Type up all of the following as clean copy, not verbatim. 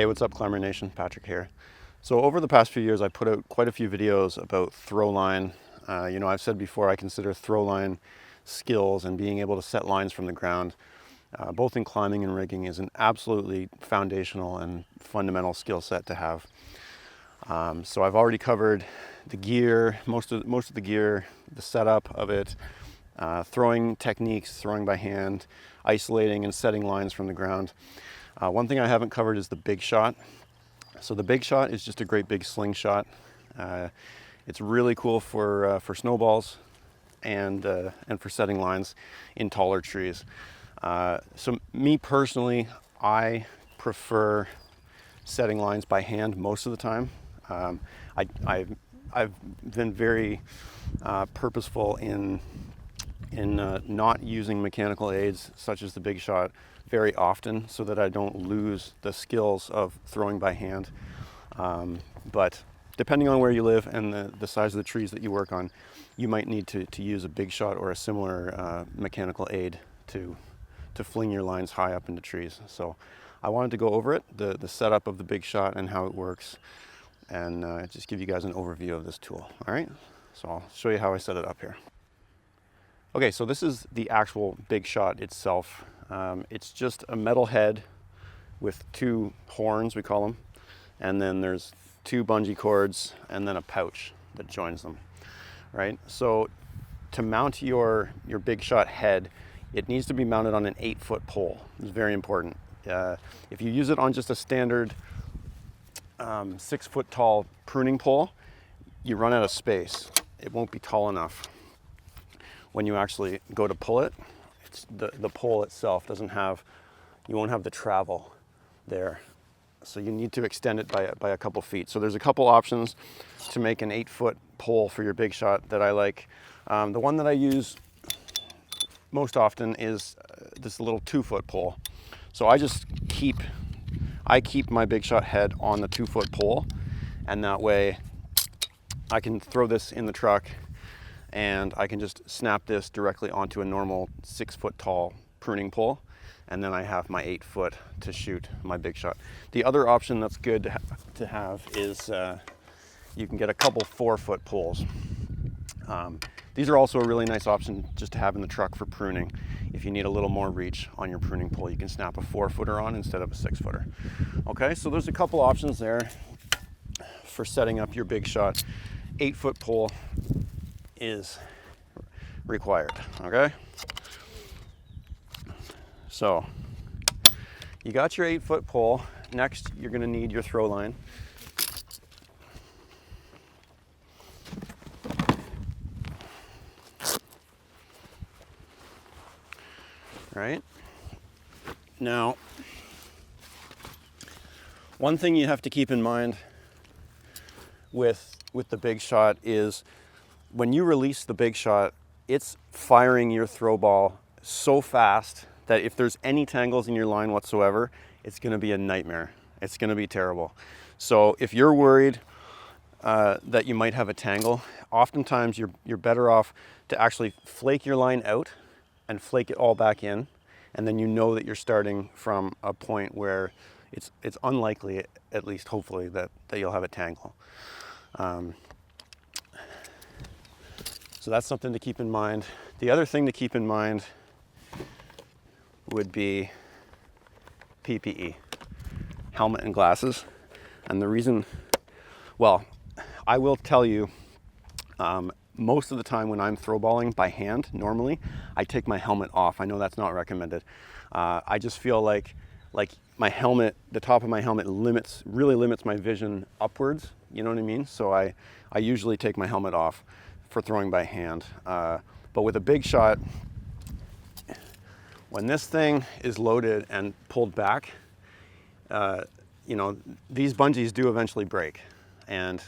Hey, what's up, Climber Nation? Patrick here. So over the past few years, I put out quite a few videos about Throwline. I've said before, I consider Throwline skills and being able to set lines from the ground, both in climbing and rigging, is an absolutely foundational and fundamental skill set to have. So I've already covered the gear, most of the gear, the setup of it, throwing techniques, throwing by hand, isolating and setting lines from the ground. One thing I haven't covered is the big shot. So the big shot is just a great big slingshot. It's really cool for snowballs and for setting lines in taller trees. So me personally, I prefer setting lines by hand most of the time. I've been very purposeful in not using mechanical aids such as the big shot very often, so that I don't lose the skills of throwing by hand. But depending on where you live and the size of the trees that you work on, you might need to use a big shot or a similar mechanical aid to fling your lines high up into trees. So I wanted to go over it, the setup of the big shot and how it works, and just give you guys an overview of this tool. All right, so I'll show you how I set it up here. Okay, so this is the actual big shot itself. It's just a metal head with two horns, we call them, and then there's two bungee cords and then a pouch that joins them, right? So to mount your big shot head, it needs to be mounted on an 8-foot pole. It's very important. If you use it on just a standard 6-foot tall pruning pole, you run out of space. It won't be tall enough. When you actually go to pull it, the pole itself you won't have the travel there. So you need to extend it by a couple feet. So there's a couple options to make an 8-foot pole for your big shot that I like. The one that I use most often is this little 2-foot pole. So I keep my big shot head on the 2-foot pole, and that way I can throw this in the truck and I can just snap this directly onto a normal 6-foot tall pruning pole, and then I have my 8-foot to shoot my big shot. The other option that's good to have is you can get a couple 4-foot poles. These are also a really nice option just to have in the truck for pruning. If you need a little more reach on your pruning pole, you can snap a 4-footer on instead of a 6-footer. Okay, so there's a couple options there for setting up your big shot. 8-foot pole is required, okay? So you got your 8-foot pole. Next, you're gonna need your throw line. Right? Now, one thing you have to keep in mind with the big shot is when you release the big shot, it's firing your throw ball so fast that if there's any tangles in your line whatsoever, it's gonna be a nightmare. It's gonna be terrible. So if you're worried that you might have a tangle, oftentimes you're better off to actually flake your line out and flake it all back in, and then you know that you're starting from a point where it's unlikely, at least hopefully, that you'll have a tangle. So that's something to keep in mind. The other thing to keep in mind would be PPE, helmet and glasses. And the reason, well, I will tell you, most of the time when I'm throwballing by hand, normally, I take my helmet off. I know that's not recommended. I just feel like my helmet, the top of my helmet really limits my vision upwards. You know what I mean? So I usually take my helmet off for throwing by hand. But with a big shot, when this thing is loaded and pulled back, these bungees do eventually break. And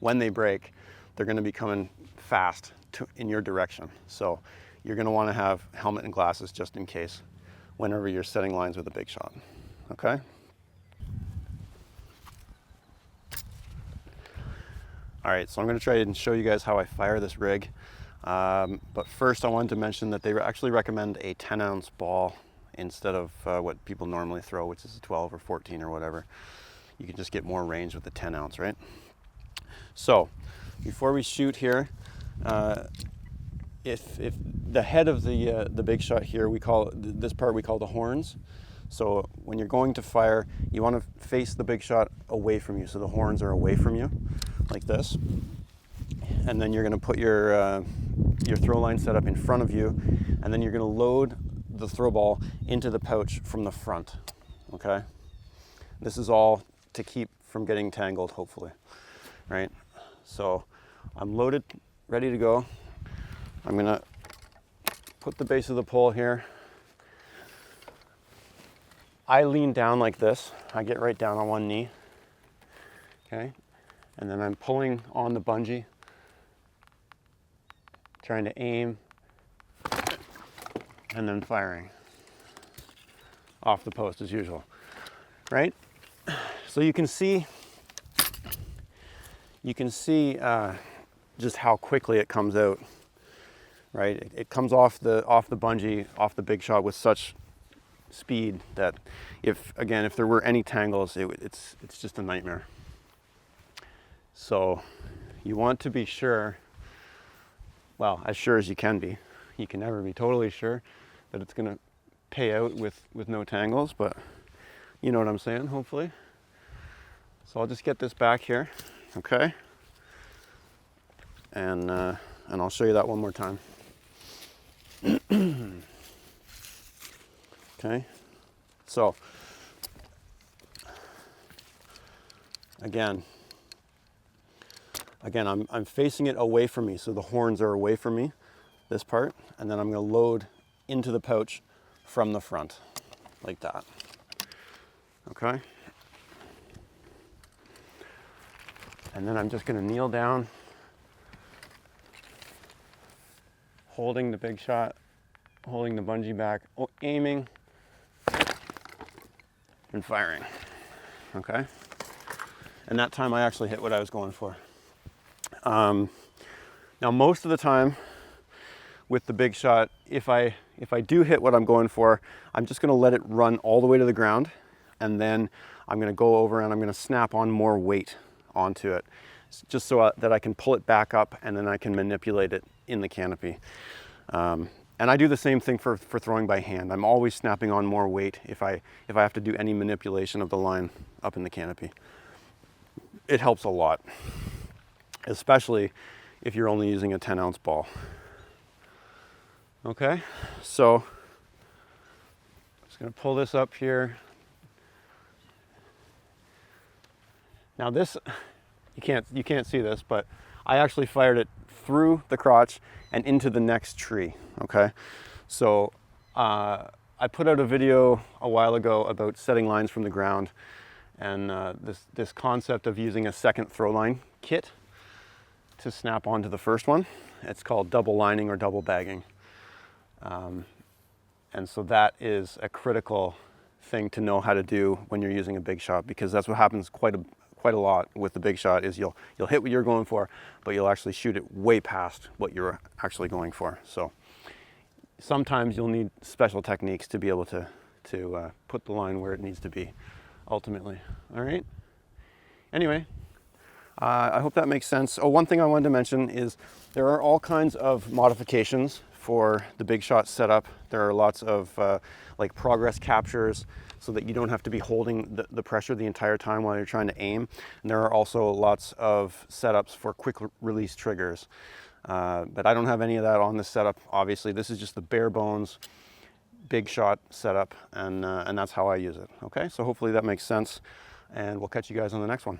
when they break, they're gonna be coming fast in your direction. So you're gonna wanna have helmet and glasses just in case whenever you're setting lines with a big shot, okay? All right, so I'm gonna try and show you guys how I fire this rig. But first I wanted to mention that they actually recommend a 10-ounce ball instead of what people normally throw, which is a 12 or 14 or whatever. you can just get more range with the 10 ounce, right? So before we shoot here, if the head of the big shot here, we call this part we call the horns. So when you're going to fire, you want to face the big shot away from you, so the horns are away from you, like this. And then you're going to put your throw line set up in front of you, and then you're going to load the throw ball into the pouch from the front. Okay, this is all to keep from getting tangled, hopefully, right? So I'm loaded, ready to go. I'm gonna put the base of the pole here. I lean down like this. I get right down on one knee, okay? And then I'm pulling on the bungee, trying to aim, and then firing off the post as usual, right? So you can see just how quickly it comes out, right? It comes off the bungee, off the big shot with such speed that if there were any tangles, it's just a nightmare. So you want to be sure, well, as sure as you can be. You can never be totally sure that it's gonna pay out with no tangles, but you know what I'm saying, hopefully. So I'll just get this back here, okay? And I'll show you that one more time. Okay, so again, I'm facing it away from me, so the horns are away from me, this part, and then I'm going to load into the pouch from the front, like that. Okay, and then I'm just going to kneel down, holding the big shot, holding the bungee back, aiming, and firing, okay? And that time I actually hit what I was going for. Now most of the time with the big shot, if I do hit what I'm going for, I'm just gonna let it run all the way to the ground, and then I'm gonna go over and I'm gonna snap on more weight onto it, just so that I can pull it back up and then I can manipulate it in the canopy. And I do the same thing for throwing by hand. I'm always snapping on more weight if I have to do any manipulation of the line up in the canopy. It helps a lot, especially if you're only using a 10 ounce ball. Okay, so I'm just gonna pull this up here. Now this, you can't see this, but I actually fired it through the crotch and into the next tree, okay? So I put out a video a while ago about setting lines from the ground, and this concept of using a second throw line kit to snap onto the first one. It's called double lining or double bagging. And so that is a critical thing to know how to do when you're using a big shot, because that's what happens quite a lot with the big shot, is you'll hit what you're going for, but you'll actually shoot it way past what you're actually going for. So sometimes you'll need special techniques to be able to put the line where it needs to be ultimately. All right, anyway, I hope that makes sense. Oh, one thing I wanted to mention is there are all kinds of modifications for the big shot setup. There are lots of like progress captures, so that you don't have to be holding the pressure the entire time while you're trying to aim. And there are also lots of setups for quick release triggers. But I don't have any of that on this setup, obviously. This is just the bare bones big shot setup, and that's how I use it. Okay, so hopefully that makes sense, and we'll catch you guys on the next one.